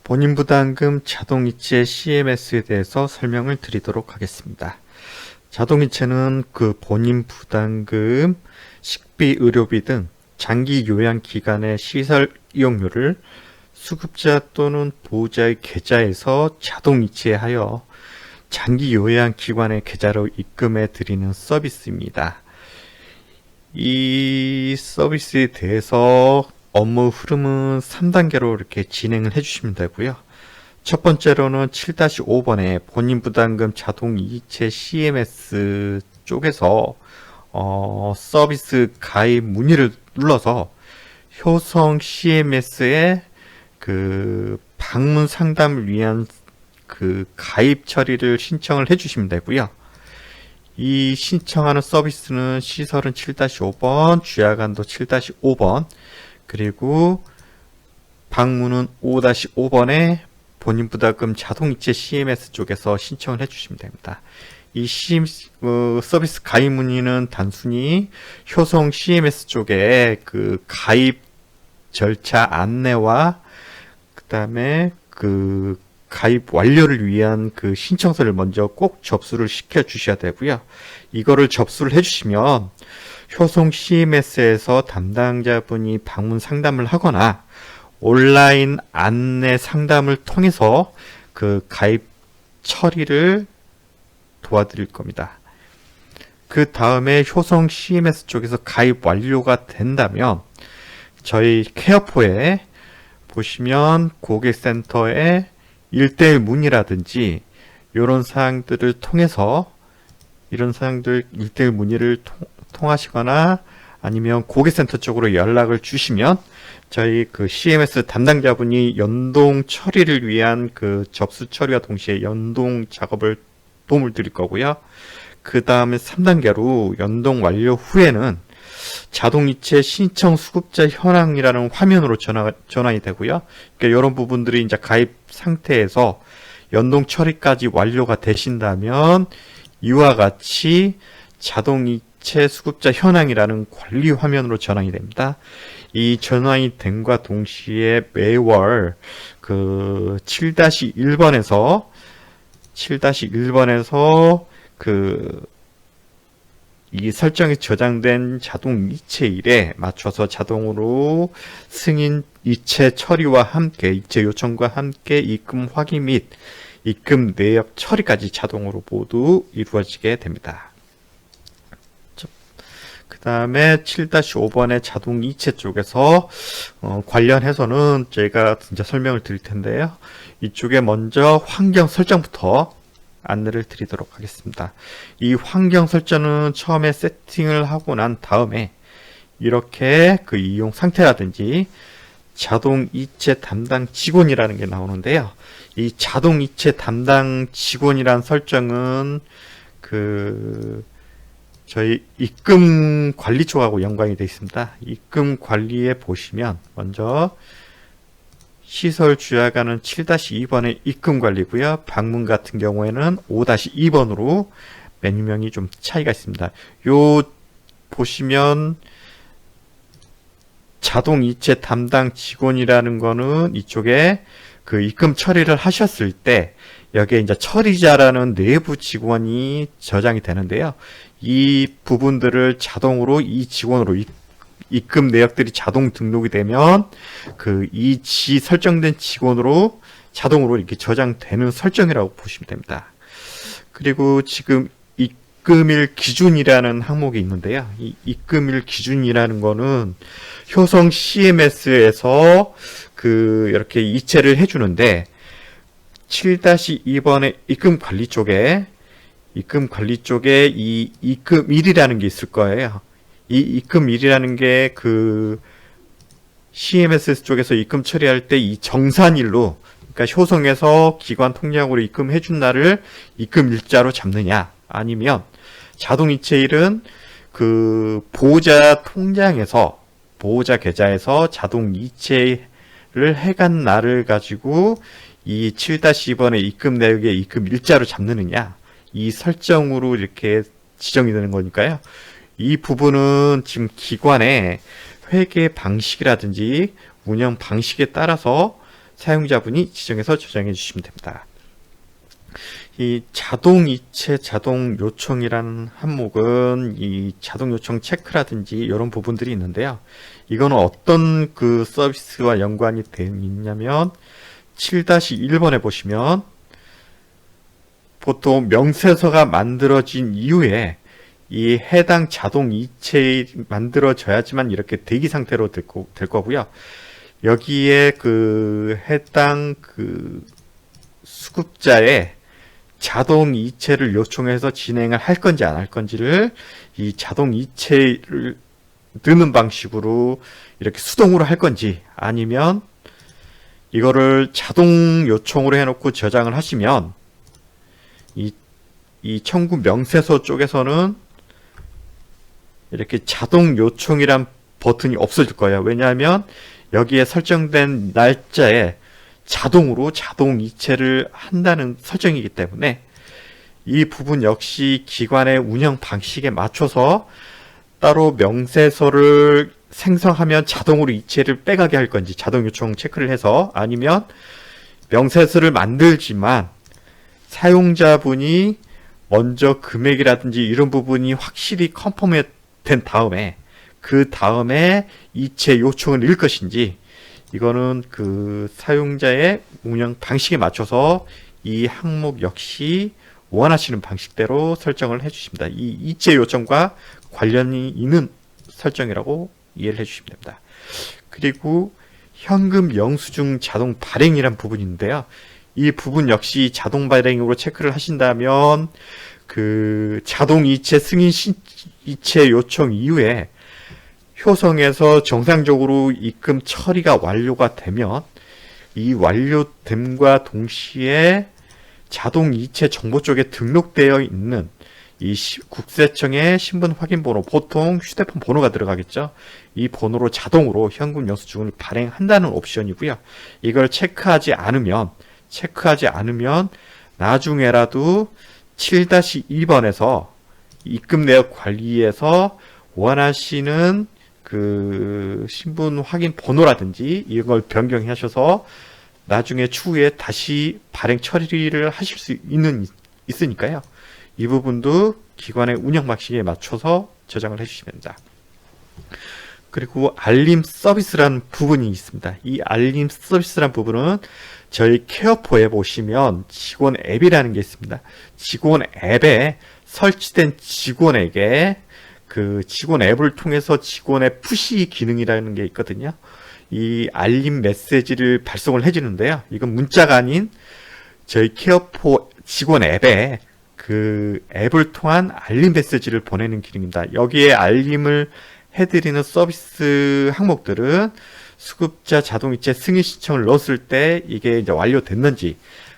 본인부담금 자동이체 CMS에 대해서 설명을 드리도록 하겠습니다. 자동이체는 그 본인부담금, 식비, 의료비 등 장기 요양기간의 시설 이용료를 수급자 또는 보호자의 계좌에서 자동이체하여 장기 요양기관의 계좌로 입금해 드리는 서비스입니다. 이 서비스에 대해서 업무 흐름은 3단계로 이렇게 진행을 해주시면 되고요. 첫 번째로는 7-5번의 본인부담금 자동이체 CMS 쪽에서 서비스 가입 문의를 눌러서 효성 CMS의 그 방문 상담을 위한 그 가입 처리를 신청을 해주시면 되고요. 이 신청하는 서비스는 시설은 7-5번, 주야간도 7-5번, 그리고 방문은 5-5번에 본인부담금 자동이체 CMS 쪽에서 신청을 해주시면 됩니다. 이 서비스 가입 문의는 단순히 효성 CMS 쪽에 그 가입 절차 안내와 그 다음에 그 가입 완료를 위한 그 신청서를 먼저 꼭 접수를 시켜 주셔야 되고요. 이거를 접수를 해주시면 효성 CMS에서 담당자분이 방문 상담을 하거나 온라인 안내 상담을 통해서 그 가입 처리를 도와드릴 겁니다. 그 다음에 효성 CMS 쪽에서 가입 완료가 된다면 저희 케어포에 보시면 고객센터에 1대1 문의라든지 이런 사항들을 통해서 이런 사항들 1대1 문의를 통하시거나 아니면 고객센터 쪽으로 연락을 주시면 저희 그 CMS 담당자분이 연동 처리를 위한 그 접수 처리와 동시에 연동 작업을 도움을 드릴 거고요. 그 다음에 3단계로 연동 완료 후에는 자동이체 신청 수급자 현황이라는 화면으로 전환이 되고요. 그러니까 이런 부분들이 이제 가입 상태에서 연동 처리까지 완료가 되신다면 이와 같이 자동이체 수급자 현황이라는 관리 화면으로 전환이 됩니다. 이 전환이 됨과 동시에 매월 그 7-1번에서 이 설정이 저장된 자동 이체일에 맞춰서 자동으로 승인 이체 처리와 함께 이체 요청과 함께 입금 확인 및 입금 내역 처리까지 자동으로 모두 이루어지게 됩니다. 그 다음에 7-5번의 자동 이체 쪽에서 관련해서는 제가 진짜 설명을 드릴 텐데요. 이쪽에 먼저 환경 설정부터 안내를 드리도록 하겠습니다. 이 환경 설정은 처음에 세팅을 하고 난 다음에 이렇게 그 이용 상태라든지 자동 이체 담당 직원이라는 게 나오는데요. 이 자동 이체 담당 직원이란 설정은 그 저희 입금 관리 쪽하고 연관이 되어 있습니다. 입금 관리에 보시면 먼저 시설 주야간은 7-2번의 입금 관리고요. 방문 같은 경우에는 5-2번으로 메뉴명이 좀 차이가 있습니다. 요 보시면 자동 이체 담당 직원이라는 거는 이쪽에 그 입금 처리를 하셨을 때 여기에 이제 처리자라는 내부 직원이 저장이 되는데요. 이 부분들을 자동으로 이 직원으로 입금 내역들이 자동 등록이 되면 그 이 설정된 직원으로 자동으로 이렇게 저장되는 설정이라고 보시면 됩니다. 그리고 지금 입금일 기준이라는 항목이 있는데요. 이 입금일 기준이라는 거는 효성 CMS에서 그 이렇게 이체를 해주는데 7-2번의 입금 관리 쪽에 이 입금일이라는 게 있을 거예요. 이 입금일이라는 게 그 CMS 쪽에서 입금 처리할 때 이 정산일로, 그러니까 효성에서 기관 통장으로 입금해준 날을 입금일자로 잡느냐, 아니면 자동이체일은 그 보호자 통장에서 보호자 계좌에서 자동이체를 해간 날을 가지고 이 7-2번의 입금 내역에 입금일자로 잡느냐, 이 설정으로 이렇게 지정이 되는 거니까요. 이 부분은 지금 기관의 회계 방식이라든지 운영 방식에 따라서 사용자분이 지정해서 저장해 주시면 됩니다. 이 자동 이체, 자동 요청이라는 항목은 이 자동 요청 체크라든지 이런 부분들이 있는데요. 이거는 어떤 그 서비스와 연관이 되어 있냐면 7-1번에 보시면 보통 명세서가 만들어진 이후에 이 해당 자동 이체 만들어져야지만 이렇게 대기 상태로 될 거고요. 여기에 그 해당 그 수급자의 자동 이체를 요청해서 진행을 할 건지 안 할 건지를 이 자동 이체를 넣는 방식으로 이렇게 수동으로 할 건지 아니면 이거를 자동 요청으로 해놓고 저장을 하시면 이 청구 명세서 쪽에서는 이렇게 자동 요청이란 버튼이 없어질 거예요. 왜냐하면 여기에 설정된 날짜에 자동으로 자동 이체를 한다는 설정이기 때문에 이 부분 역시 기관의 운영 방식에 맞춰서 따로 명세서를 생성하면 자동으로 이체를 빼가게 할 건지 자동 요청 체크를 해서 아니면 명세서를 만들지만 사용자분이 먼저 금액이라든지 이런 부분이 확실히 컨펌이 된 다음에 그 다음에 이체 요청을 넣을 것인지 이거는 그 사용자의 운영 방식에 맞춰서 이 항목 역시 원하시는 방식대로 설정을 해주십니다. 이 이체 요청과 관련이 있는 설정이라고 이해를 해주시면 됩니다. 그리고 현금 영수증 자동 발행이란 부분인데요. 이 부분 역시 자동 발행으로 체크를 하신다면 그 자동 이체 승인 이체 요청 이후에 효성에서 정상적으로 입금 처리가 완료가 되면 이 완료됨과 동시에 자동 이체 정보 쪽에 등록되어 있는 이 국세청의 신분 확인 번호, 보통 휴대폰 번호가 들어가겠죠. 이 번호로 자동으로 현금 영수증을 발행한다는 옵션이고요. 이걸 체크하지 않으면 나중에라도 7-2번에서 입금 내역 관리에서 원하시는 그 신분 확인 번호라든지 이걸 변경하셔서 나중에 추후에 다시 발행 처리를 하실 수 있으니까요. 이 부분도 기관의 운영 방식에 맞춰서 저장을 해주시면 됩니다. 그리고 알림 서비스라는 부분이 있습니다. 이 알림 서비스라는 부분은 저희 케어포에 보시면 직원 앱이라는 게 있습니다. 직원 앱에 설치된 직원에게 그 직원 앱을 통해서 직원의 푸시 기능이라는 게 있거든요. 이 알림 메시지를 발송을 해주는데요. 이건 문자가 아닌 저희 케어포 직원 앱에 그 앱을 통한 알림 메시지를 보내는 기능입니다. 여기에 알림을 해드리는 서비스 항목들은 수급자 자동이체 승인 신청을 넣었을 때 이게 이제 완료됐는지,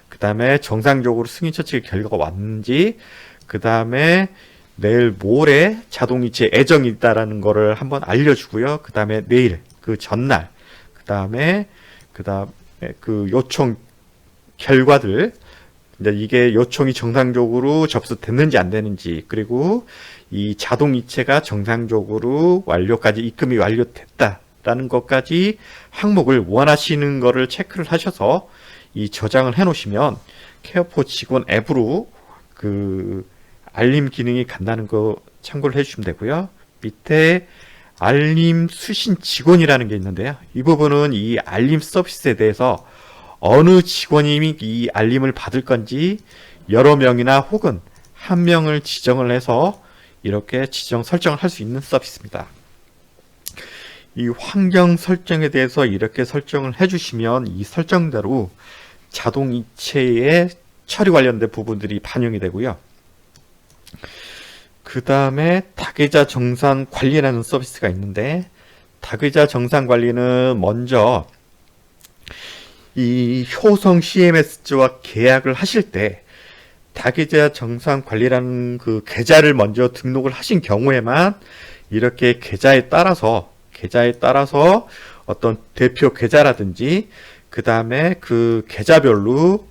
그 다음에 정상적으로 승인 처치 결과가 왔는지, 그 다음에 내일 모레 자동이체 예정이 있다라는 거를 한번 알려주고요. 그 다음에 내일, 그 전날, 그 다음에 그 요청 결과들, 이제 이게 요청이 정상적으로 접수됐는지 안 되는지, 그리고 이 자동이체가 정상적으로 완료까지 입금이 완료됐다라는 것까지 항목을 원하시는 거를 체크를 하셔서 이 저장을 해 놓으시면 케어포 직원 앱으로 그 알림 기능이 간다는 거 참고를 해주시면 되고요. 밑에 알림 수신 직원이라는 게 있는데요. 이 부분은 이 알림 서비스에 대해서 어느 직원이 이 알림을 받을 건지 여러 명이나 혹은 한 명을 지정을 해서 이렇게 지정 설정을 할 수 있는 서비스입니다. 이 환경 설정에 대해서 이렇게 설정을 해주시면 이 설정대로 자동이체의 처리 관련된 부분들이 반영이 되고요. 그 다음에 다계좌 정산 관리라는 서비스가 있는데, 다계좌 정산 관리는 먼저 이 효성 CMS와 계약을 하실 때 다계좌 정산 관리라는 그 계좌를 먼저 등록을 하신 경우에만 이렇게 계좌에 따라서 어떤 대표 계좌라든지 그 다음에 그 계좌별로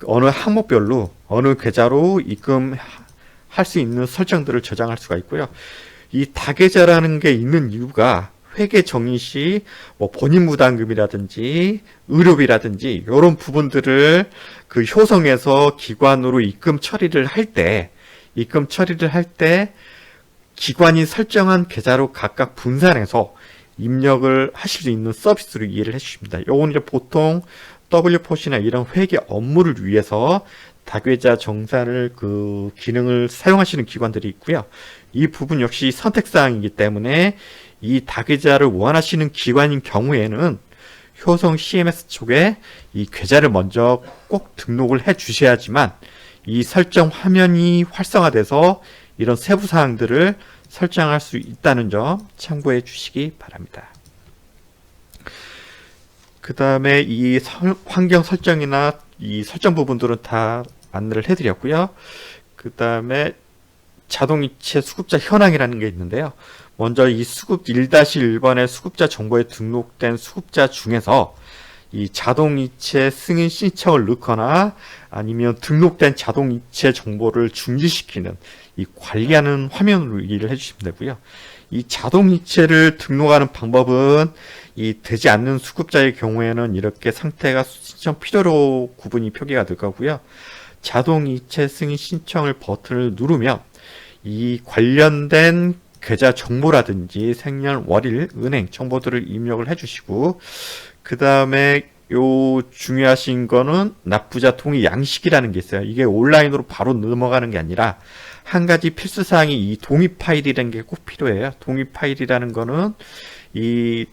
어느 항목별로 어느 계좌로 입금할 수 있는 설정들을 저장할 수가 있고요. 이 다계좌라는 게 있는 이유가 회계 정의 시 뭐 본인 부담금이라든지 의료비라든지 이런 부분들을 그 효성에서 기관으로 입금 처리를 할 때 기관이 설정한 계좌로 각각 분산해서 입력을 하실 수 있는 서비스로 이해를 해주십니다. 요건 이제 보통 W포시나 이런 회계 업무를 위해서 다계좌 정산을 그 기능을 사용하시는 기관들이 있고요. 이 부분 역시 선택사항이기 때문에 이 다계좌를 원하시는 기관인 경우에는 효성 CMS 쪽에 이 계좌를 먼저 꼭 등록을 해 주셔야지만 이 설정 화면이 활성화돼서 이런 세부 사항들을 설정할 수 있다는 점 참고해 주시기 바랍니다. 그 다음에 이 환경 설정이나 이 설정 부분들은 다 안내를 해드렸고요. 그 다음에 자동이체 수급자 현황이라는 게 있는데요. 먼저 이 수급 1-1번의 수급자 정보에 등록된 수급자 중에서 이 자동이체 승인 신청을 넣거나 아니면 등록된 자동이체 정보를 중지시키는 이 관리하는 화면으로 이해를 해주시면 되고요. 이 자동이체를 등록하는 방법은 이 되지 않는 수급자의 경우에는 이렇게 상태가 신청 필요로 구분이 표기가 될 거고요. 자동이체 승인 신청을 버튼을 누르면 이 관련된 계좌 정보라든지 생년, 월일, 은행 정보들을 입력을 해주시고 그 다음에 요 중요하신 거는 납부자 동의 양식이라는 게 있어요. 이게 온라인으로 바로 넘어가는 게 아니라 한 가지 필수사항이 이 동의 파일이라는 게 꼭 필요해요. 동의 파일이라는 거는 이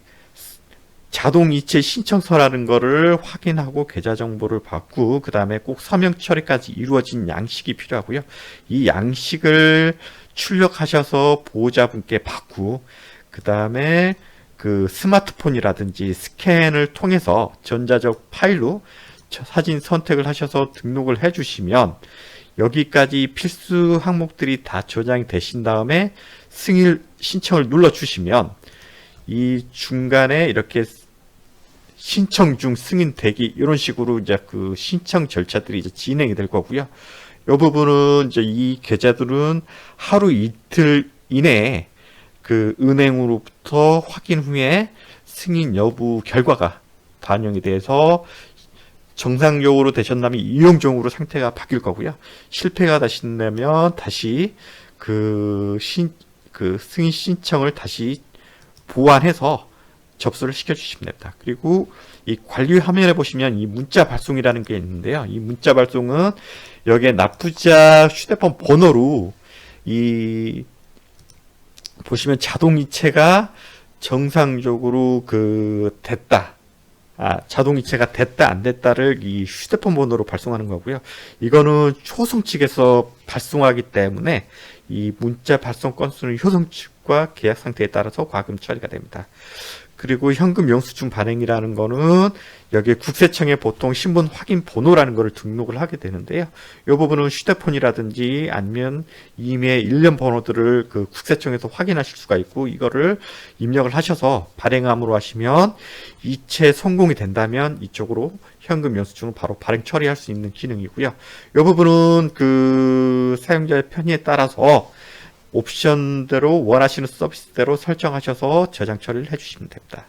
자동이체 신청서라는 거를 확인하고 계좌 정보를 받고 그 다음에 꼭 서명 처리까지 이루어진 양식이 필요하고요. 이 양식을 출력하셔서 보호자분께 받고 그 다음에 그 스마트폰이라든지 스캔을 통해서 전자적 파일로 사진 선택을 하셔서 등록을 해주시면 여기까지 필수 항목들이 다 저장이 되신 다음에 승인 신청을 눌러주시면 이 중간에 이렇게 신청 중 승인 대기 이런 식으로 이제 그 신청 절차들이 이제 진행이 될 거고요. 이 부분은 이제 이 계좌들은 하루 이틀 이내에 그 은행으로부터 확인 후에 승인 여부 결과가 반영이 돼서 정상적으로 되셨다면 이용중으로 상태가 바뀔 거고요. 실패가 되신다면 다시 그 승인 신청을 다시 보완해서 접수를 시켜주시면 됩니다. 그리고 이 관리 화면에 보시면 이 문자 발송이라는 게 있는데요. 이 문자 발송은 여기에 납부자 휴대폰 번호로 이 보시면 자동이체가 정상적으로 그 됐다. 자동이체가 됐다 안 됐다를 이 휴대폰 번호로 발송하는 거고요. 이거는 효성 측에서 발송하기 때문에 이 문자 발송 건수는 효성 측과 계약 상태에 따라서 과금 처리가 됩니다. 그리고 현금 영수증 발행이라는 거는 여기 국세청에 보통 신분 확인 번호라는 거를 등록을 하게 되는데요. 이 부분은 휴대폰이라든지 아니면 이메일 일련 번호들을 그 국세청에서 확인하실 수가 있고 이거를 입력을 하셔서 발행함으로 하시면 이체 성공이 된다면 이쪽으로 현금 영수증을 바로 발행 처리할 수 있는 기능이고요. 이 부분은 그 사용자의 편의에 따라서 옵션대로 원하시는 서비스대로 설정하셔서 저장 처리를 해주시면 됩니다.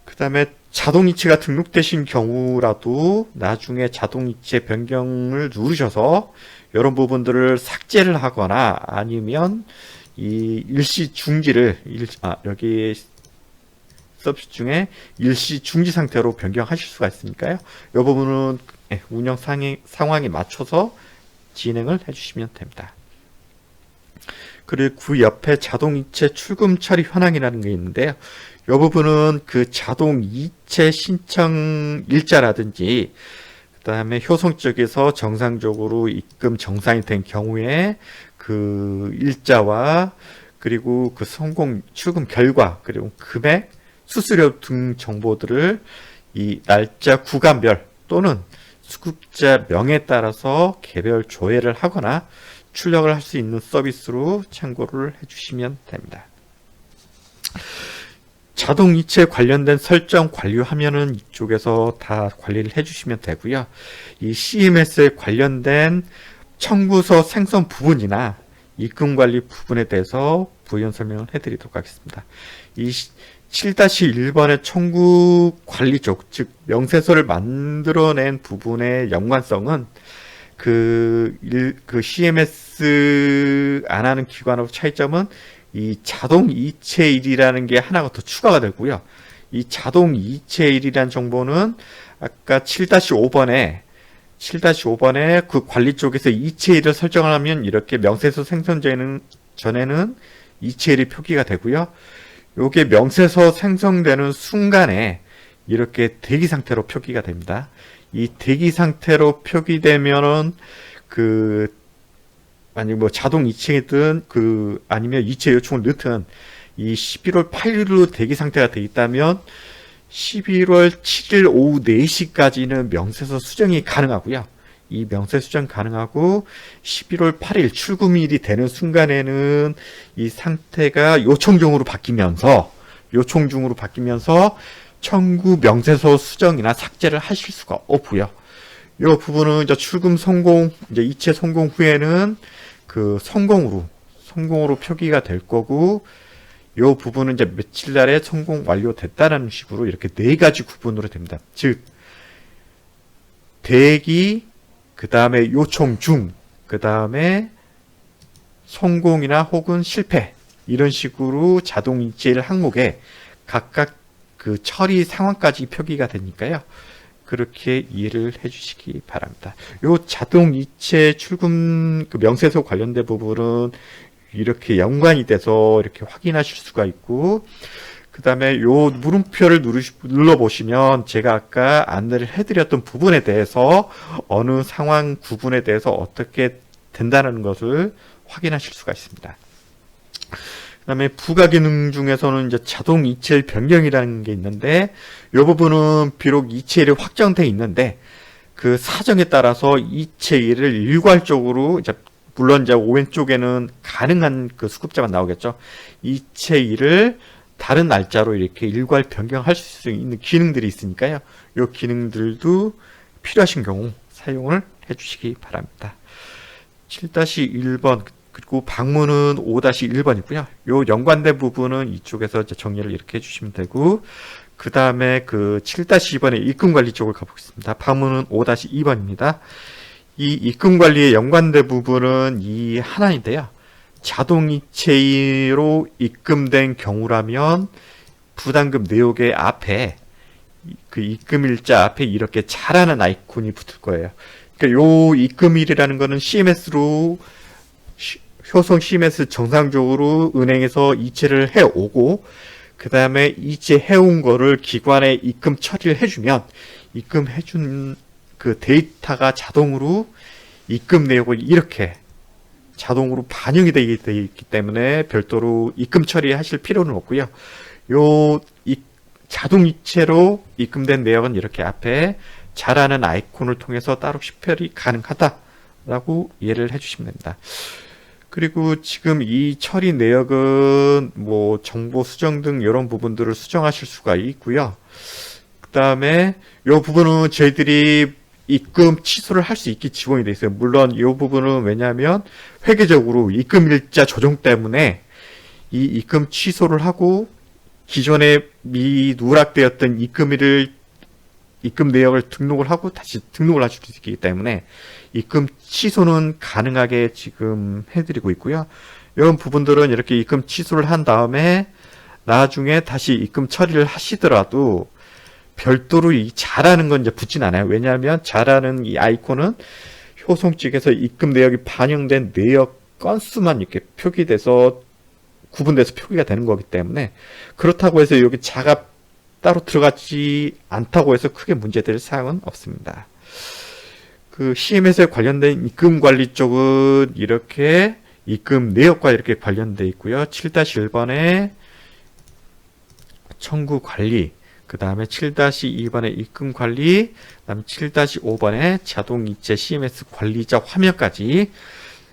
그 다음에 자동이체가 등록되신 경우라도 나중에 자동이체 변경을 누르셔서 이런 부분들을 삭제를 하거나 아니면 이 일시 중지를 여기 서비스 중에 일시 중지 상태로 변경하실 수가 있으니까요. 이 부분은 운영 상황에 맞춰서 진행을 해주시면 됩니다. 그리고 그 옆에 자동이체 출금 처리 현황이라는 게 있는데요. 이 부분은 그 자동이체 신청 일자라든지 그 다음에 효성 쪽에서 정상적으로 입금 정상이 된 경우에 그 일자와 그리고 그 성공 출금 결과 그리고 금액, 수수료 등 정보들을 이 날짜 구간별 또는 수급자 명에 따라서 개별 조회를 하거나 출력을 할 수 있는 서비스로 참고를 해주시면 됩니다. 자동이체 관련된 설정 관리하면은 이쪽에서 다 관리를 해주시면 되고요. 이 CMS에 관련된 청구서 생성 부분이나 입금 관리 부분에 대해서 부연 설명을 해드리도록 하겠습니다. 이 7-1번의 청구 관리 쪽, 즉 명세서를 만들어낸 부분의 연관성은 그 CMS 안 하는 기관하고 차이점은 이 자동 이체일이라는 게 하나가 더 추가가 되고요. 이 자동 이체일이라는 정보는 아까 7-5번에 그 관리 쪽에서 이체일을 설정을 하면 이렇게 명세서 생성 전에는 이체일이 표기가 되고요. 요게 명세서 생성되는 순간에 이렇게 대기 상태로 표기가 됩니다. 이 대기 상태로 표기되면은 만약 뭐 자동 이체이든 아니면 이체 요청을 넣든 이 11월 8일로 대기 상태가 되어 있다면 11월 7일 오후 4시까지는 명세서 수정이 가능하고요. 이 명세 수정 가능하고 11월 8일 출금일이 되는 순간에는 이 상태가 요청 중으로 바뀌면서 청구 명세서 수정이나 삭제를 하실 수가 없고요. 이 부분은 이제 출금 성공, 이제 이체 성공 후에는 성공으로 표기가 될 거고, 이 부분은 이제 며칠 날에 성공 완료됐다라는 식으로 이렇게 4가지 구분으로 됩니다. 즉, 대기, 그 다음에 요청 중, 그 다음에 성공이나 혹은 실패, 이런 식으로 자동 이체일 항목에 각각 그 처리 상황까지 표기가 되니까요. 그렇게 이해를 해주시기 바랍니다. 요 자동 이체 출금 명세서 관련된 부분은 이렇게 연관이 돼서 이렇게 확인하실 수가 있고, 그 다음에 요 물음표를 눌러보시면 제가 아까 안내를 해드렸던 부분에 대해서 어느 상황 구분에 대해서 어떻게 된다는 것을 확인하실 수가 있습니다. 그 다음에 부가 기능 중에서는 이제 자동 이체일 변경이라는 게 있는데, 이 부분은 비록 이체일이 확정되어 있는데 그 사정에 따라서 이체일을 일괄적으로 물론 이제 오른쪽에는 가능한 그 수급자만 나오겠죠. 이체일을 다른 날짜로 이렇게 일괄 변경할 수 있는 기능들이 있으니까요. 이 기능들도 필요하신 경우 사용을 해주시기 바랍니다. 7-1번 그리고 방문은 5-1번이고요. 요 연관된 부분은 이쪽에서 이제 정리를 이렇게 해주시면 되고, 그 다음에 7-2번의 입금관리 쪽을 가보겠습니다. 방문은 5-2번입니다. 이 입금관리에 연관된 부분은 이 하나인데요. 자동이체로 입금된 경우라면 부담금 내역의 앞에 그 입금일자 앞에 이렇게 자라는 아이콘이 붙을 거예요. 그러니까 요 입금일이라는 거는 CMS로 효성 CMS 정상적으로 은행에서 이체를 해오고, 그 다음에 이체해온 거를 기관에 입금 처리를 해주면 입금해준 그 데이터가 자동으로 입금 내역을 이렇게 자동으로 반영이 되어 있기 때문에 별도로 입금 처리하실 필요는 없고요. 요 자동 이체로 입금된 내역은 이렇게 앞에 자라는 아이콘을 통해서 따로 식별이 가능하다라고 이해를 해주시면 됩니다. 그리고 지금 이 처리 내역은 뭐 정보 수정 등 이런 부분들을 수정하실 수가 있고요. 그 다음에 이 부분은 저희들이 입금 취소를 할 수 있게 지원이 되어 있어요. 물론 이 부분은 왜냐하면 회계적으로 입금일자 조정 때문에 이 입금 취소를 하고 기존에 누락되었던 입금 내역을 등록을 하고 다시 등록을 하실 수 있기 때문에 입금 취소는 가능하게 지금 해드리고 있고요. 이런 부분들은 이렇게 입금 취소를 한 다음에 나중에 다시 입금 처리를 하시더라도 별도로 이 자라는 건 이제 붙진 않아요. 왜냐하면 자라는 이 아이콘은 효송 측에서 입금 내역이 반영된 내역 건수만 이렇게 표기돼서 구분돼서 표기가 되는 거기 때문에, 그렇다고 해서 여기 자가 따로 들어가지 않다고 해서 크게 문제될 사항은 없습니다. 그 CMS에 관련된 입금 관리 쪽은 이렇게 입금 내역과 이렇게 관련되어 있고요. 7-1번에 청구 관리, 그 다음에 7-2번에 입금 관리, 그 다음에 7-5번에 자동 이체 CMS 관리자 화면까지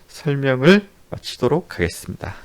설명을 마치도록 하겠습니다.